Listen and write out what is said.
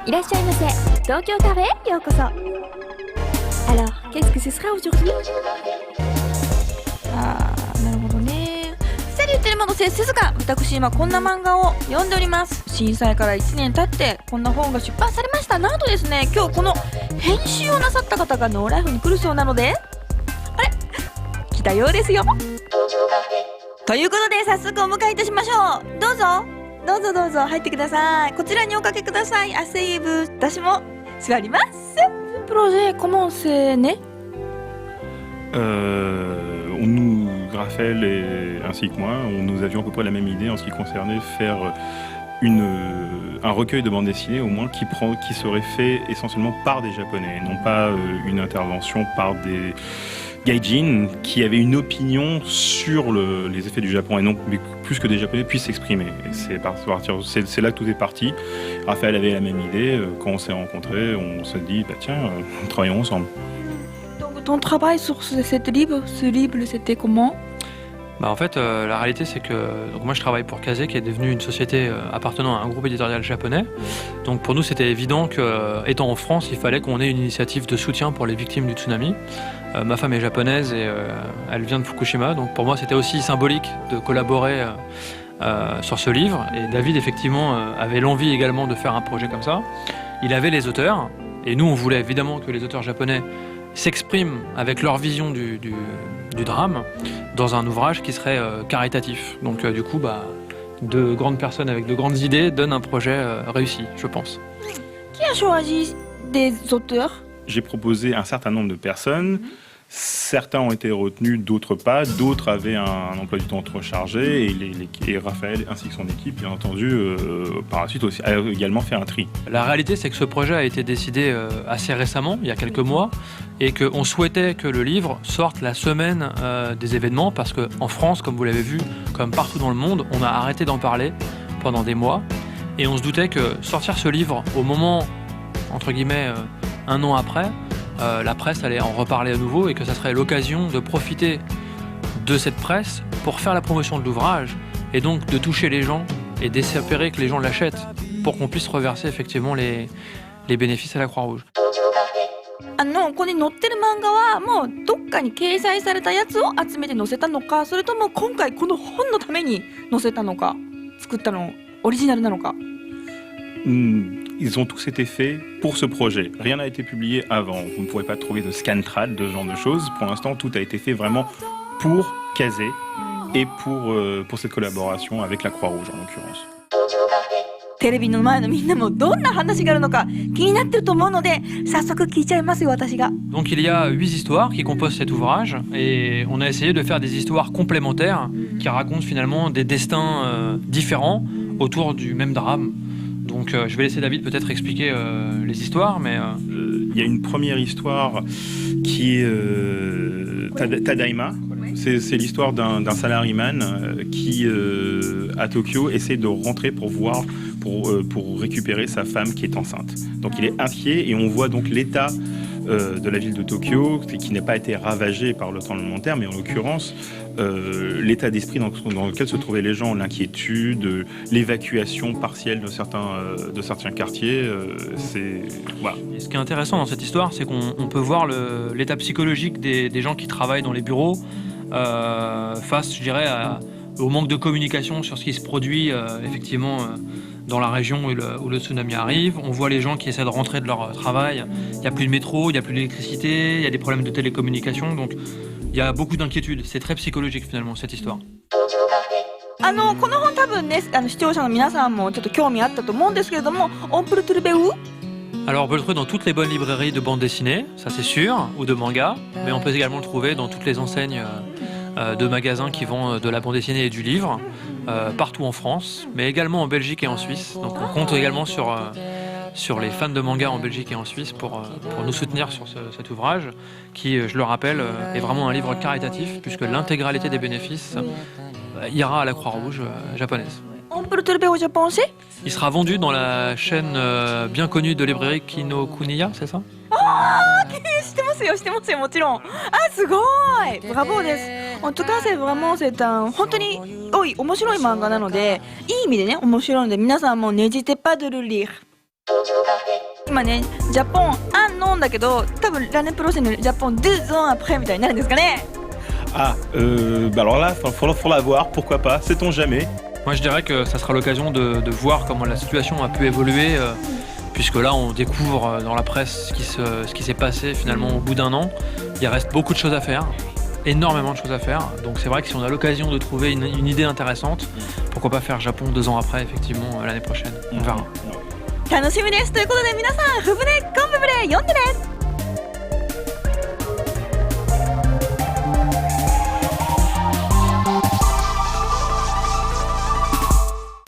いらっしゃいませ。東京カフェへようこそ。Alors, qu'est-ce que ce sera aujourd'hui? なるほどね。Salut tout le monde, c'est Suzuka。私今こんな漫画を読んでおります。震災から1年経ってこんな本が出版されました。なんとですね、今日この編集をなさった方がノーライフに来るそうなので、あれ来たようですよ。ということで早速お迎えいたしましょう。どうぞどうぞどうぞ入ってください。こちらにおかけください。Asseyez-vous。私も座ります。プロジェcomment c'est né? Raphaël ainsi que moi, nous avions à peu près la même idée en ce qui concernait faire un recueil de bande dessinée au moins qui serait fait essentiellement par des Japonais, non pas une intervention par des gaijin qui avaient une opinion sur les effets du Japon et non plus que des Japonais puissent s'exprimer. Et c'est là que tout est parti. Raphaël avait la même idée. Quand on s'est rencontrés, on s'est dit tiens, travaillons ensemble. Donc ton travail sur ce livre, c'était comment? En fait, la réalité, c'est que moi, je travaille pour Kazé, qui est devenue une société appartenant à un groupe éditorial japonais. Donc pour nous, c'était évident qu'étant en France, il fallait qu'on ait une initiative de soutien pour les victimes du tsunami. Ma femme est japonaise et elle vient de Fukushima. Donc pour moi, c'était aussi symbolique de collaborer sur ce livre. Et David, effectivement, avait l'envie également de faire un projet comme ça. Il avait les auteurs. Et nous, on voulait évidemment que les auteurs japonais s'expriment avec leur vision du drame dans un ouvrage qui serait caritatif. Donc du coup, de grandes personnes avec de grandes idées donnent un projet réussi, je pense. Qui a choisi des auteurs? J'ai proposé un certain nombre de personnes. Certains ont été retenus, d'autres pas. D'autres avaient un emploi du temps trop chargé. Et Raphaël, ainsi que son équipe, bien entendu, par la suite aussi, a également fait un tri. La réalité, c'est que ce projet a été décidé assez récemment, il y a quelques mois, et qu'on souhaitait que le livre sorte la semaine des événements, parce qu'en France, comme vous l'avez vu, comme partout dans le monde, on a arrêté d'en parler pendant des mois. Et on se doutait que sortir ce livre au moment, entre guillemets, un an après, la presse allait en reparler à nouveau et que ça serait l'occasion de profiter de cette presse pour faire la promotion de l'ouvrage et donc de toucher les gens et d'espérer que les gens l'achètent pour qu'on puisse reverser effectivement les bénéfices à la Croix-Rouge. ここに載ってる漫画はもうどっかに掲載されたやつを集めて載せたのか、それとも今回この本のために載せたのか、作ったのオリジナルなのか。Ils ont tous été faits pour ce projet. Rien n'a été publié avant. Vous ne pourrez pas trouver de scantrad, de ce genre de choses. Pour l'instant, tout a été fait vraiment pour Kazé et pour cette collaboration avec la Croix-Rouge en l'occurrence. テレビの前のみんなもどんな話があるのか気になってると思うので早速聞いちゃいますよ私が。Donc il y a 8 histoires qui composent cet ouvrage et on a essayé de faire des histoires complémentaires qui racontent finalement des destins différents autour du même drame. Donc je vais laisser David peut-être expliquer les histoires, mais... Il y a une première histoire qui est Tadaima. C'est l'histoire d'un salaryman qui, à Tokyo, essaie de rentrer pour récupérer sa femme qui est enceinte. Donc il est inquiet et on voit donc l'état de la ville de Tokyo, qui n'a pas été ravagée par le tremblement de terre, mais en l'occurrence, l'état d'esprit dans lequel se trouvaient les gens, l'inquiétude, l'évacuation partielle de certains quartiers. Voilà. Et ce qui est intéressant dans cette histoire, c'est qu'on peut voir l'état psychologique des gens qui travaillent dans les bureaux face, je dirais, au manque de communication sur ce qui se produit effectivement dans la région où le tsunami arrive. On voit les gens qui essaient de rentrer de leur travail. Il n'y a plus de métro, il n'y a plus d'électricité, il y a des problèmes de télécommunication. Donc il y a beaucoup d'inquiétudes. C'est très psychologique finalement cette histoire. この本多分ね、視聴者の皆さんもちょっと興味あったと思うんですけれども、on peut le trouver où? Alors on peut le trouver dans toutes les bonnes librairies de bande dessinée, ça c'est sûr, ou de manga, mais on peut également le trouver dans toutes les enseignes de magasins qui vendent de la bande dessinée et du livre, partout en France, mais également en Belgique et en Suisse. Donc on compte également sur les fans de manga en Belgique et en Suisse pour nous soutenir sur cet ouvrage, qui, je le rappelle, est vraiment un livre caritatif, puisque l'intégralité des bénéfices ira à la Croix-Rouge japonaise. On peut le trouver au Japon aussi? Il sera vendu dans la chaîne bien connue de librairie Kinokuniya, c'est ça? 知ってますよもちろん。すごいブラボーです。En tout cas, c'est vraiment本当に面白い漫画なので、いい意味でね面白いので皆さんもn'hésitez pas de le lire。今ねジャポンアンノンだけど多分ラネプロセのジャポンドゥゾンアプレみたいになるんですかね。 Ah, bah alors là, faut la voir, pourquoi pas, sait-on jamais. Moi, je dirais que ça sera l'occasion de voir comment la situation a pu évoluer, puisque là, on découvre dans la presse ce qui s'est passé finalement au bout d'un an. Il reste beaucoup de choses à faire, énormément de choses à faire. Donc c'est vrai que si on a l'occasion de trouver une idée intéressante, pourquoi pas faire Japon 2 ans après, effectivement, l'année prochaine. On verra. 楽しみです。ということで皆さん、フブネコンブブレ読んでね。